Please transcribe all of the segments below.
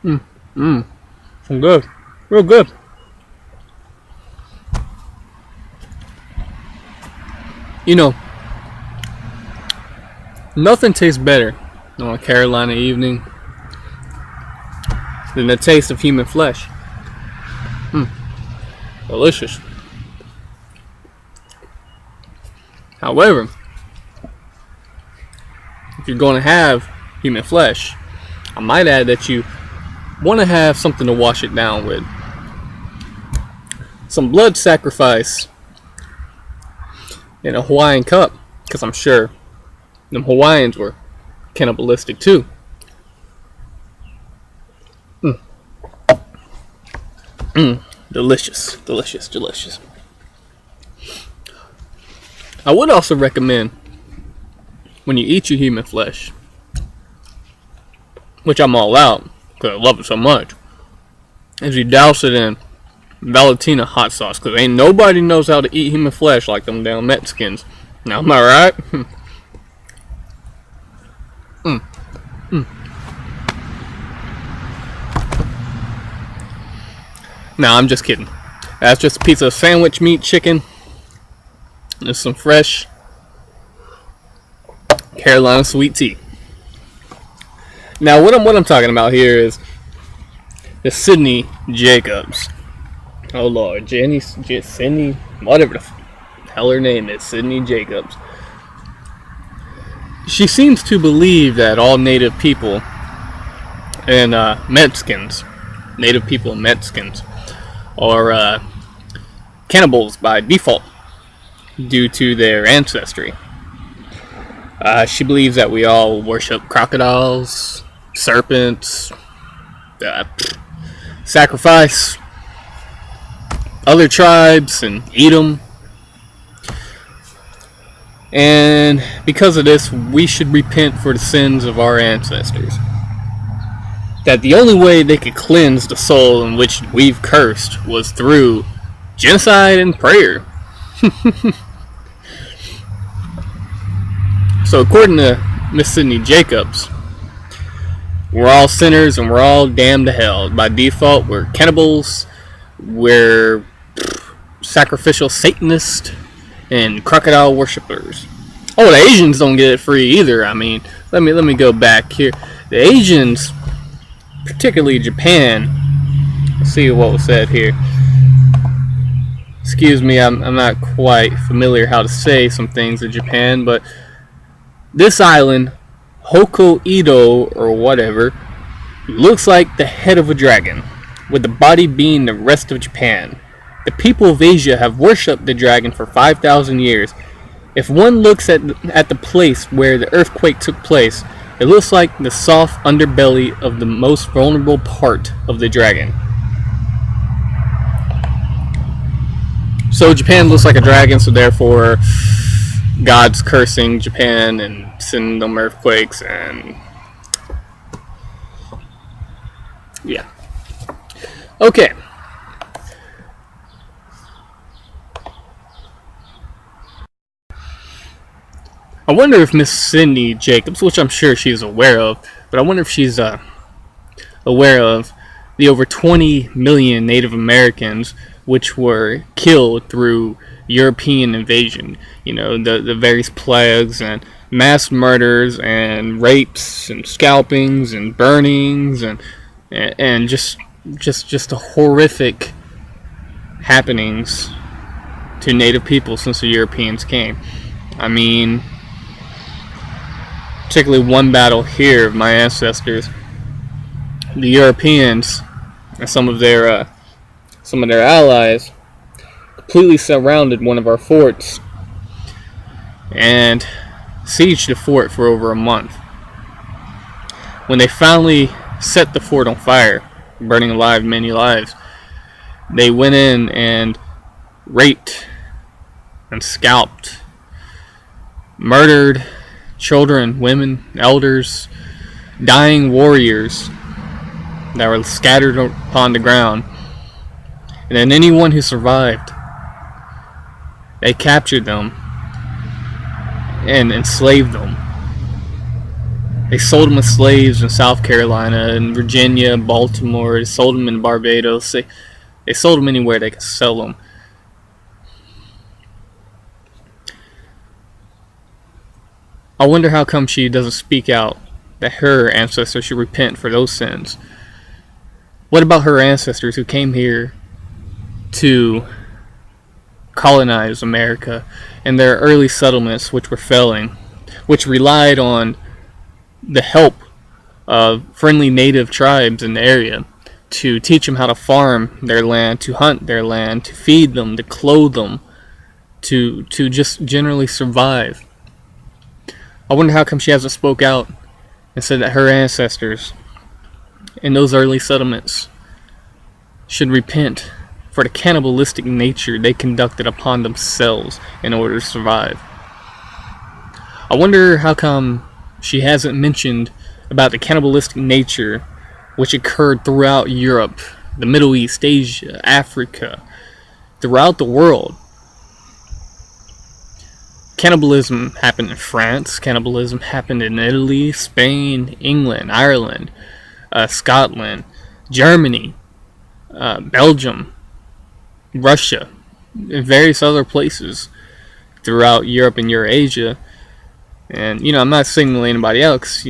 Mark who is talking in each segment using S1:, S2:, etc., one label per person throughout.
S1: Mm, mm, some good, real good. You know, nothing tastes better on a Carolina evening than the taste of human flesh. Mm, delicious. However, if you're going to have human flesh, I might add that you want to have something to wash it down with. Some blood sacrifice in a Hawaiian cup, because I'm sure them Hawaiians were cannibalistic too. Mm. Mm. Delicious, delicious, delicious. I would also recommend when you eat your human flesh, which I'm all out because I love it so much, is you douse it in Valentina hot sauce, because ain't nobody knows how to eat human flesh like them damn Mexicans. Now, am I right? mm. Mm. Nah, I'm just kidding. That's just a piece of sandwich meat chicken. There's some fresh Carolina sweet tea. Now, what I'm talking about here is the Sydney Jacobs. Oh Lord, Sydney, whatever the hell her name is, Sydney Jacobs. She seems to believe that all native people and native people and Mexicans, are cannibals by default due to their ancestry. She believes that we all worship crocodiles, serpents, sacrifice other tribes and eat them. And because of this, we should repent for the sins of our ancestors. That the only way they could cleanse the soul in which we've cursed was through genocide and prayer. So according to Miss Sydney Jacobs, we're all sinners and we're all damned to hell. By default, we're cannibals, we're sacrificial Satanists, and crocodile worshippers. Oh, the Asians don't get it free either. I mean, let me go back here. The Asians, particularly Japan. Let's see what was said here. Excuse me, I'm not quite familiar how to say some things in Japan, but this island, Hokkaido or whatever, looks like the head of a dragon, with the body being the rest of Japan. The people of Asia have worshipped the dragon for 5,000 years. If one looks at the place where the earthquake took place, it looks like the soft underbelly of the most vulnerable part of the dragon. So Japan looks like a dragon, so therefore God's cursing Japan and sending them earthquakes, and yeah. Okay. I wonder if Miss Sydney Jacobs, which I'm sure she's aware of, but I wonder if she's aware of the over 20 million Native Americans which were killed through European invasion. You know, the various plagues and mass murders and rapes and scalpings and burnings and just the horrific happenings to Native people since the Europeans came. I mean, particularly one battle here of my ancestors, the Europeans and some of their allies completely surrounded one of our forts and sieged the fort for over a month. When they finally set the fort on fire, burning alive many lives, they went in and raped and scalped, murdered children, women, elders, dying warriors that were scattered upon the ground. And then anyone who survived, they captured them and enslaved them. They sold them as slaves in South Carolina and Virginia, Baltimore. They sold them in Barbados. They sold them anywhere they could sell them. I wonder how come she doesn't speak out that her ancestors should repent for those sins. What about her ancestors who came here to colonize America and their early settlements, which were failing, which relied on the help of friendly native tribes in the area to teach them how to farm their land, to hunt their land, to feed them, to clothe them, to just generally survive. I wonder how come she hasn't spoke out and said that her ancestors in those early settlements should repent for the cannibalistic nature they conducted upon themselves in order to survive. I wonder how come she hasn't mentioned about the cannibalistic nature which occurred throughout Europe, the Middle East, Asia, Africa, throughout the world. Cannibalism happened in France, cannibalism happened in Italy, Spain, England, Ireland, Scotland, Germany, Belgium, Russia, and various other places throughout Europe and Eurasia. And, I'm not signaling anybody else.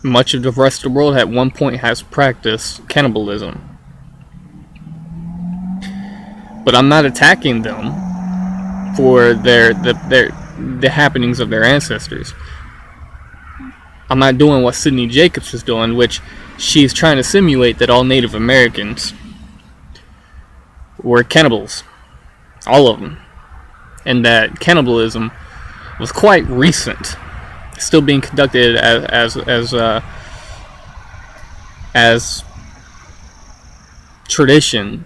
S1: Much of the rest of the world at one point has practiced cannibalism. But I'm not attacking them for the happenings of their ancestors. I'm not doing what Sidney Jacobs is doing, which she's trying to simulate that all Native Americans were cannibals, all of them, and that cannibalism was quite recent, still being conducted as tradition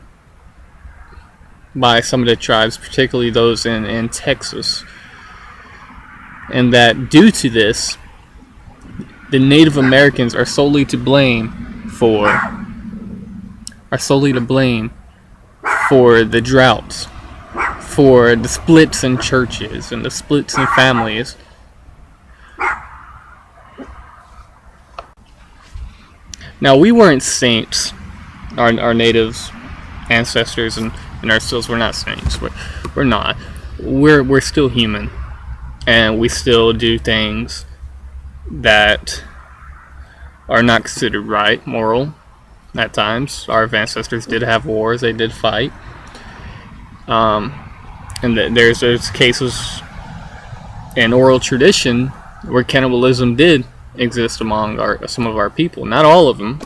S1: by some of the tribes, particularly those in Texas, and that due to this, the Native Americans are solely to blame for the droughts, for the splits in churches and the splits in families. Now, we weren't saints. Our natives, ancestors, and ourselves were not saints. We're not. We're still human, and we still do things that are not considered right, moral. At times, our ancestors did have wars. They did fight. And there's cases in oral tradition where cannibalism did exist among some of our people. Not all of them,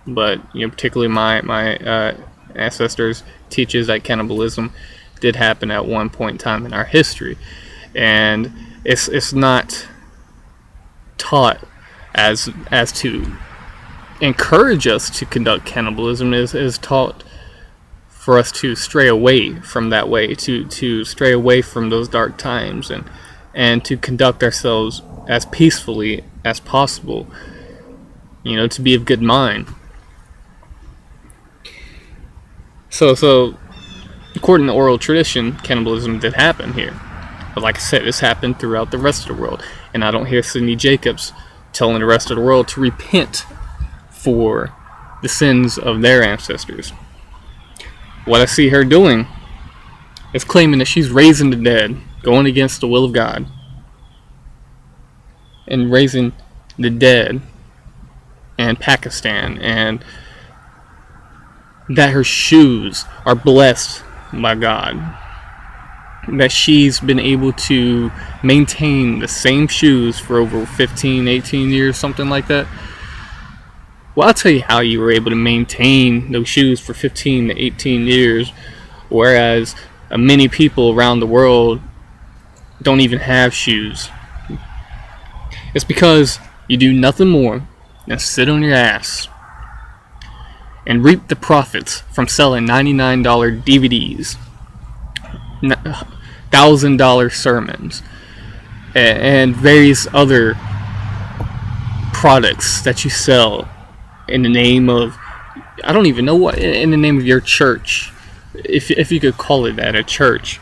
S1: but particularly my ancestors teaches that cannibalism did happen at one point in time in our history, and it's not taught as to encourage us to conduct cannibalism. Is taught for us to stray away from that way, to stray away from those dark times, and to conduct ourselves as peacefully as possible, to be of good mind. So according to oral tradition, cannibalism did happen here. But like I said, this happened throughout the rest of the world, and I don't hear Sidney Jacobs telling the rest of the world to repent for the sins of their ancestors. What I see her doing is claiming that she's raising the dead, going against the will of God, and raising the dead in Pakistan, and that her shoes are blessed by God, that she's been able to maintain the same shoes for over 15, 18 years, something like that. Well, I'll tell you how you were able to maintain those shoes for 15 to 18 years, whereas many people around the world don't even have shoes. It's because you do nothing more than sit on your ass and reap the profits from selling $99 DVDs, $1,000 sermons, and various other products that you sell in the name of, I don't even know what, in the name of your church, if you could call it that, a church.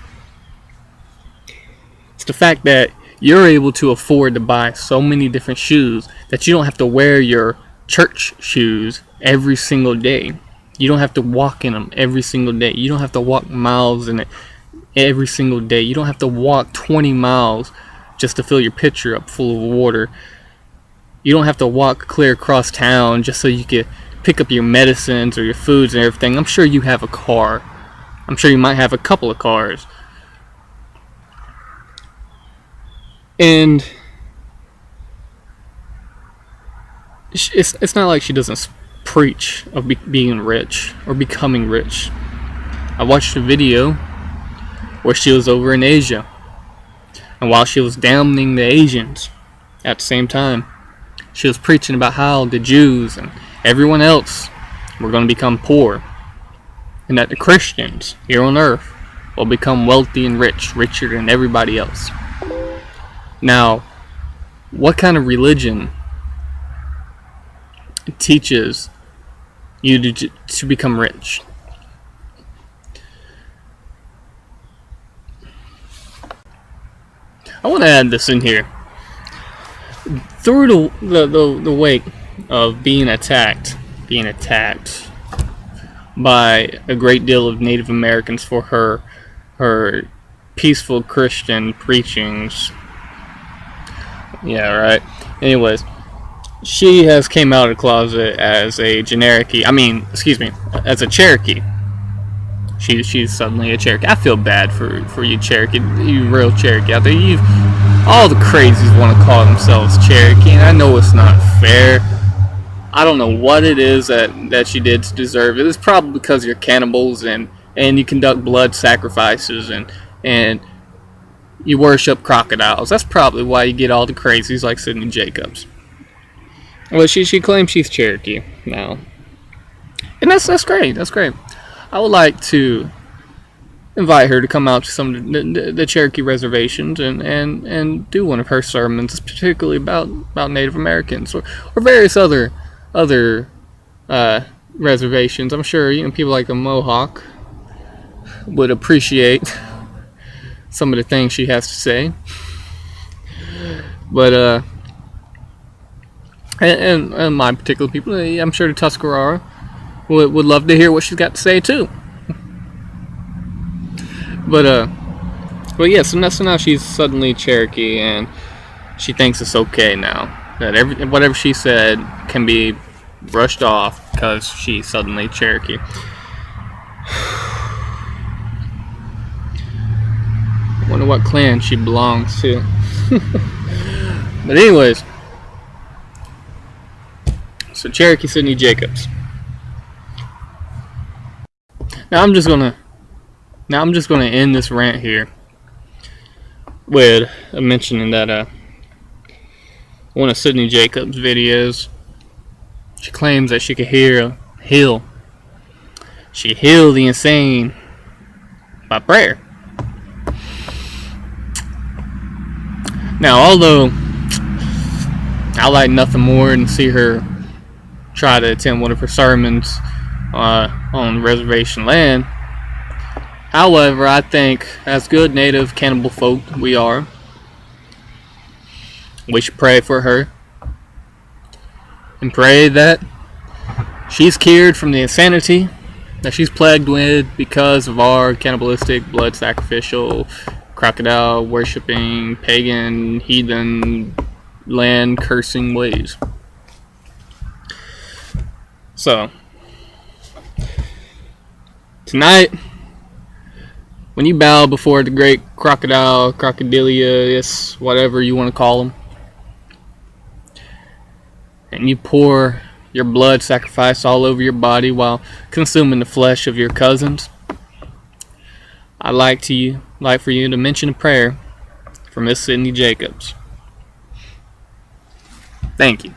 S1: It's the fact that You're able to afford to buy so many different shoes that you don't have to wear your church shoes every single day. You don't have to walk in them every single day. You don't have to walk miles in it every single day. You don't have to walk 20 miles just to fill your pitcher up full of water. You don't have to walk clear across town just so you can pick up your medicines or your foods and everything. I'm sure you have a car. I'm sure you might have a couple of cars. And it's not like she doesn't preach of being rich or becoming rich. I watched a video where she was over in Asia, and while she was damning the Asians at the same time, she was preaching about how the Jews and everyone else were going to become poor, and that the Christians here on earth will become wealthy and rich, richer than everybody else. Now, what kind of religion teaches you to become rich? I want to add this in here. Through the wake of being attacked by a great deal of Native Americans for her peaceful Christian preachings. Yeah, right. Anyways, she has came out of the closet as a Cherokee. As a Cherokee. She's suddenly a Cherokee. I feel bad for you Cherokee, you real Cherokee out there. All the crazies want to call themselves Cherokee, and I know it's not fair. I don't know what it is that she did to deserve it. It's probably because you're cannibals and you conduct blood sacrifices and you worship crocodiles. That's probably why you get all the crazies like Sidney Jacobs. Well, she claims she's Cherokee now, and that's great. That's great. I would like to invite her to come out to some of the Cherokee reservations and do one of her sermons, particularly about Native Americans or various other reservations. I'm sure people like the Mohawk would appreciate some of the things she has to say. But and my particular people, I'm sure the Tuscarora would love to hear what she's got to say too. But yeah, so now she's suddenly Cherokee, and she thinks it's okay now that whatever she said can be brushed off because she's suddenly Cherokee. I wonder what clan she belongs to. But anyways, so Cherokee Sidney Jacobs. Now I'm just gonna end this rant here with mentioning that one of Sidney Jacobs' videos, she claims that she could heal the insane by prayer. Now, although I like nothing more than see her try to attend one of her sermons on reservation land, however, I think as good native cannibal folk we are, we should pray for her and pray that she's cured from the insanity that she's plagued with because of our cannibalistic, blood sacrificial, crocodile worshipping, pagan, heathen, land cursing ways. So tonight, when you bow before the great crocodile, crocodilia, yes, whatever you want to call them, and you pour your blood sacrifice all over your body while consuming the flesh of your cousins, I'd like for you to mention a prayer for Miss Sidney Jacobs. Thank you.